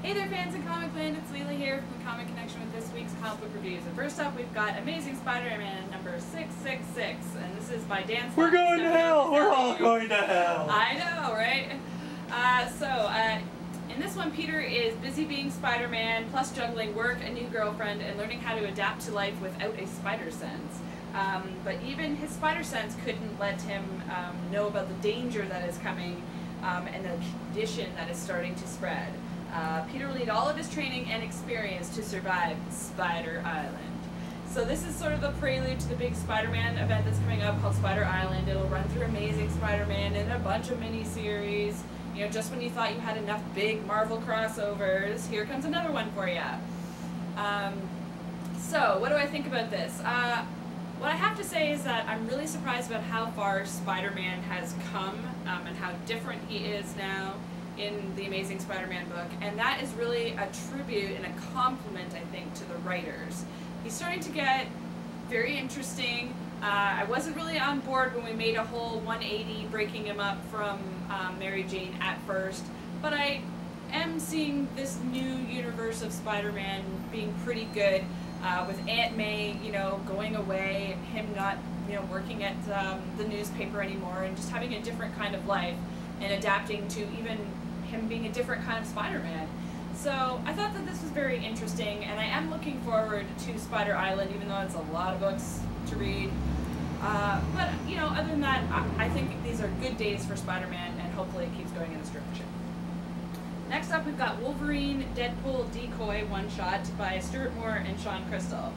Hey there fans in Comic Land, it's Leila here from the Comic Connection with this week's comic book reviews. And first up we've got Amazing Spider-Man number 666, and this is by Dan Slott. We're going to hell! We're all going to hell! I know, right? In this one Peter is busy being Spider-Man, plus juggling work, a new girlfriend, and learning how to adapt to life without a spider sense. But even his spider sense couldn't let him know about the danger that is coming and the condition that is starting to spread. Peter will need all of his training and experience to survive Spider Island. So this is sort of the prelude to the big Spider-Man event that's coming up called Spider Island. It'll run through Amazing Spider-Man and a bunch of mini-series. You know, just when you thought you had enough big Marvel crossovers, here comes another one for you. So, what do I think about this? What I have to say is that I'm really surprised about how far Spider-Man has come and how different he is now in the Amazing Spider-Man book, and that is really a tribute and a compliment, I think, to the writers. He's starting to get very interesting. I wasn't really on board when we made a whole 180 breaking him up from Mary Jane at first, but I am seeing this new universe of Spider-Man being pretty good, with Aunt May, you know, going away and him not, you know, working at the newspaper anymore and just having a different kind of life and adapting to even him being a different kind of Spider-Man. So I thought that this was very interesting, and I am looking forward to Spider Island, even though it's a lot of books to read. But, you know, other than that, I think these are good days for Spider-Man, and hopefully it keeps going in this direction. Next up, we've got Wolverine, Deadpool, Decoy one-shot by Stuart Moore and Sean Crystal.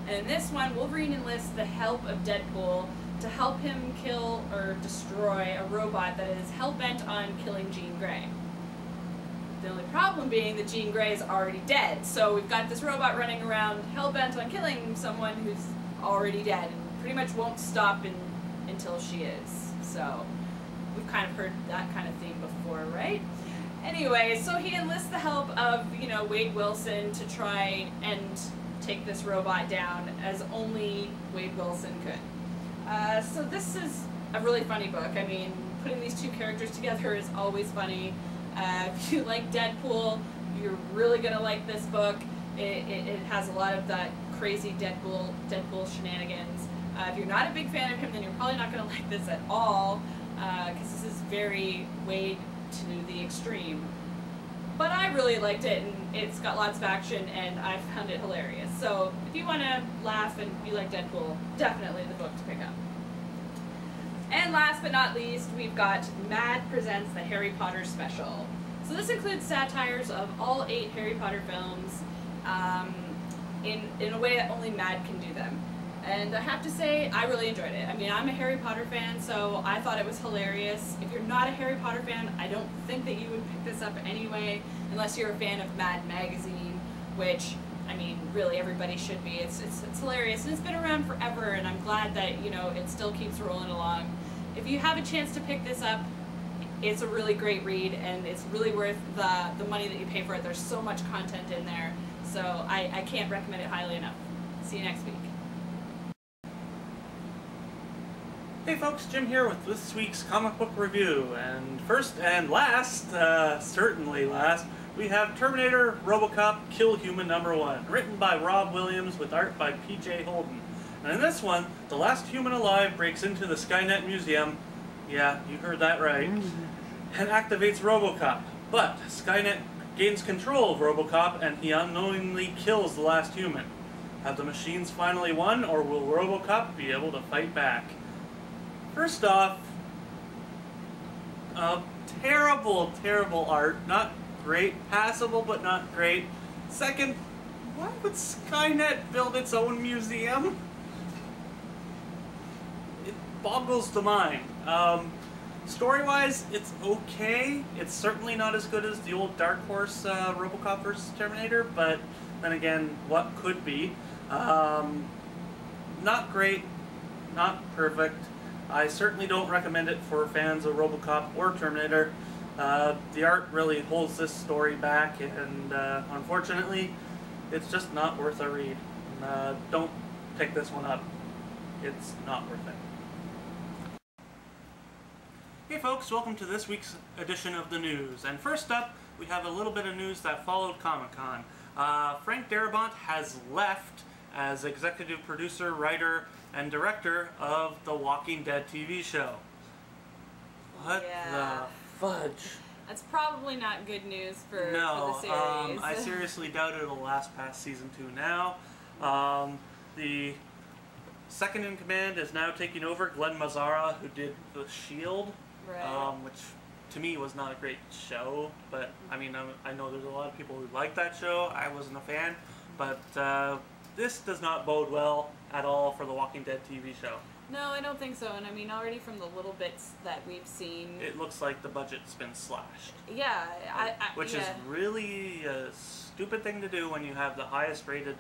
And in this one, Wolverine enlists the help of Deadpool to help him kill or destroy a robot that is hell-bent on killing Jean Grey. The only problem being that Jean Grey is already dead, so we've got this robot running around hell-bent on killing someone who's already dead and pretty much won't stop until she is. So we've kind of heard that kind of theme before, right? Anyway, so he enlists the help of, you know, Wade Wilson to try and take this robot down as only Wade Wilson could. So this is a really funny book. I mean, putting these two characters together is always funny. If you like Deadpool, you're really going to like this book. It has a lot of that crazy Deadpool shenanigans. If you're not a big fan of him, then you're probably not going to like this at all, because this is very Wade to the extreme. But I really liked it, and it's got lots of action, and I found it hilarious. So if you want to laugh and you like Deadpool, definitely the book to pick up. And last but not least, we've got Mad Presents the Harry Potter Special. So this includes satires of all 8 Harry Potter films in a way that only Mad can do them. And I have to say, I really enjoyed it. I mean, I'm a Harry Potter fan, so I thought it was hilarious. If you're not a Harry Potter fan, I don't think that you would pick this up anyway, unless you're a fan of Mad Magazine, which, I mean, really everybody should be. It's hilarious, and it's been around forever, and I'm glad that, you know, it still keeps rolling along. If you have a chance to pick this up, it's a really great read, and it's really worth the money that you pay for it. There's so much content in there, so I can't recommend it highly enough. See you next week. Hey folks, Jim here with this week's comic book review, and first and last, certainly last, we have Terminator, RoboCop, Kill Human #1, written by Rob Williams with art by P.J. Holden. And in this one, the last human alive breaks into the Skynet Museum, yeah, you heard that right, and activates RoboCop. But Skynet gains control of RoboCop, and he unknowingly kills the last human. Have the machines finally won, or will RoboCop be able to fight back? First off, terrible, terrible art. Not great. Passable, but not great. Second, why would Skynet build its own museum? It boggles the mind. Story-wise, it's okay. It's certainly not as good as the old Dark Horse RoboCop vs. Terminator, but then again, what could be? Not great, not perfect. I certainly don't recommend it for fans of RoboCop or Terminator. The art really holds this story back, and unfortunately, it's just not worth a read. Don't pick this one up. It's not worth it. Hey folks, welcome to this week's edition of the news. And first up, we have a little bit of news that followed Comic-Con. Frank Darabont has left as executive producer, writer, and director of the Walking Dead TV show. What the fudge? That's probably not good news for the series. I seriously doubt it'll last past season 2 now. The second in command is now taking over, Glenn Mazzara, who did The Shield, which to me was not a great show, but I mean, I know there's a lot of people who like that show. I wasn't a fan, but this does not bode well at all for the Walking Dead TV show. No, I don't think so, and I mean, already from the little bits that we've seen, it looks like the budget's been slashed. Yeah, which is really a stupid thing to do when you have the highest rated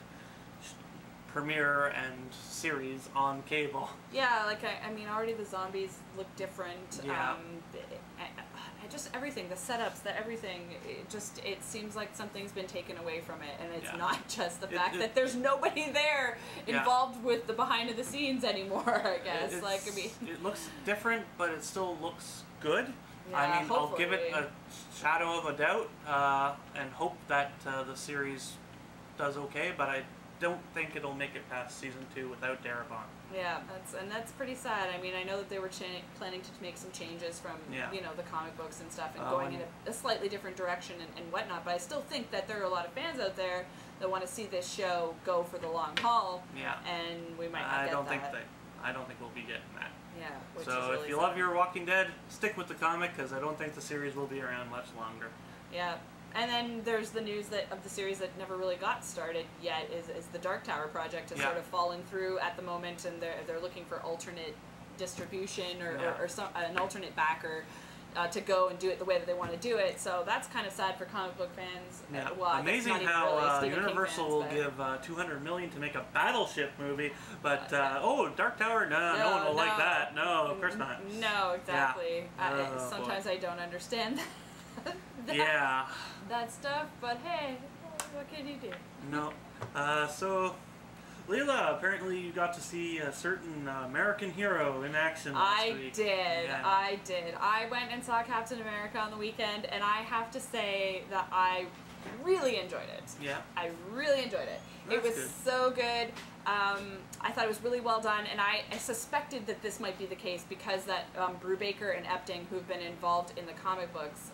premiere and series on cable. Yeah, like I mean, already the zombies look different. Yeah. Just everything, the setups, everything. It seems like something's been taken away from it, and it's not just the fact that there's nobody there involved with the behind the scenes anymore. I guess it looks different, but it still looks good. Yeah, I mean, hopefully. I'll give it a shadow of a doubt and hope that the series does okay, but I don't think it'll make it past season 2 without Darabont. Yeah, that's pretty sad. I mean, I know that they were planning to make some changes from the comic books and stuff, and going in a slightly different direction and whatnot. But I still think that there are a lot of fans out there that want to see this show go for the long haul. Yeah, and we might not get that. I don't think we'll be getting that. Yeah. Which so is really if you sad. love your Walking Dead, stick with the comic, because I don't think the series will be around much longer. Yeah. And then there's the news of the series that never really got started yet is the Dark Tower project is sort of falling through at the moment, and they're looking for alternate distribution or an alternate backer to go and do it the way that they want to do it. So that's kind of sad for comic book fans. Yeah. Well, amazing how Universal will give $200 million to make a Battleship movie, but Dark Tower, no one will like that. No, of course not. No, exactly. Yeah. Sometimes I don't understand that stuff, but hey, what can you do? No. So, Leila, apparently you got to see a certain American hero in action last week. I did. I went and saw Captain America on the weekend, and I have to say that I really enjoyed it. Yeah. I really enjoyed it. It was so good. I thought it was really well done, and I suspected that this might be the case because that Brubaker and Epting, who've been involved in the comic books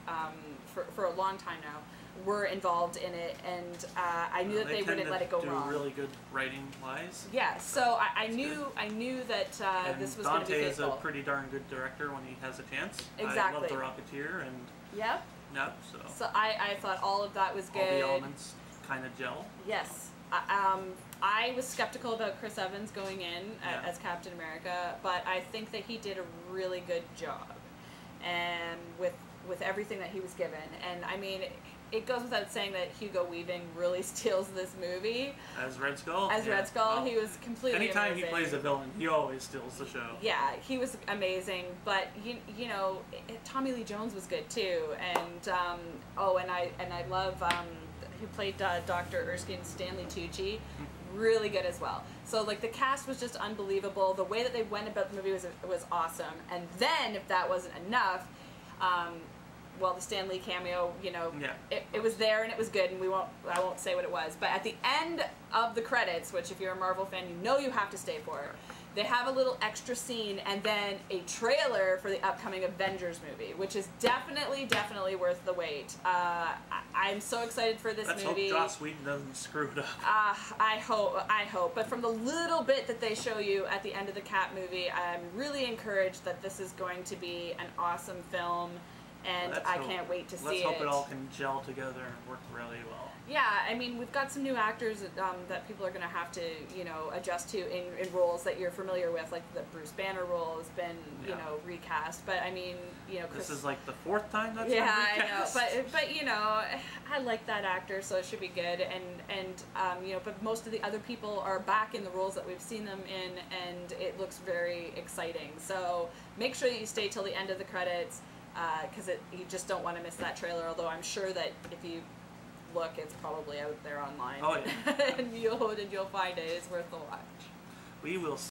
for a long time now, were involved in it, and I knew that they wouldn't let it go wrong. Really good writing wise. Yeah, so I knew that this was going to be faithful. Dante is a pretty darn good director when he has a chance. Exactly. I love The Rocketeer and. Yep. Yep. So I thought all of that was good. All the elements kind of gel. Yes. I was skeptical about Chris Evans going in as Captain America, but I think that he did a really good job, and with everything that he was given. And I mean, it goes without saying that Hugo Weaving really steals this movie. As Red Skull? As Red Skull, he was completely Anytime amazing. he plays a villain, he always steals the show. Yeah, he was amazing, but you know, Tommy Lee Jones was good too, and I love who played Dr. Erskine, Stanley Tucci, really good as well. So like the cast was just unbelievable. The way that they went about the movie was awesome. And then if that wasn't enough, the Stan Lee cameo, it was there and it was good, and I won't say what it was, but at the end of the credits, which if you're a Marvel fan, you have to stay for, they have a little extra scene and then a trailer for the upcoming Avengers movie, which is definitely worth the wait. I'm so excited for this movie. Let's hope Joss Whedon doesn't screw it up. I hope. But from the little bit that they show you at the end of the Cap movie, I'm really encouraged that this is going to be an awesome film. And I can't wait to see it. Let's hope it all can gel together and work really well. Yeah, I mean, we've got some new actors that people are going to have to, adjust to in roles that you're familiar with, like the Bruce Banner role has been, recast. But I mean, this is like the 4th time that's been recast. I know. But I like that actor, so it should be good. But most of the other people are back in the roles that we've seen them in, and it looks very exciting. So make sure that you stay till the end of the credits. Because you just don't want to miss that trailer, although I'm sure that if you look, it's probably out there online. Oh, yeah. and you'll find it. It's worth the watch. We will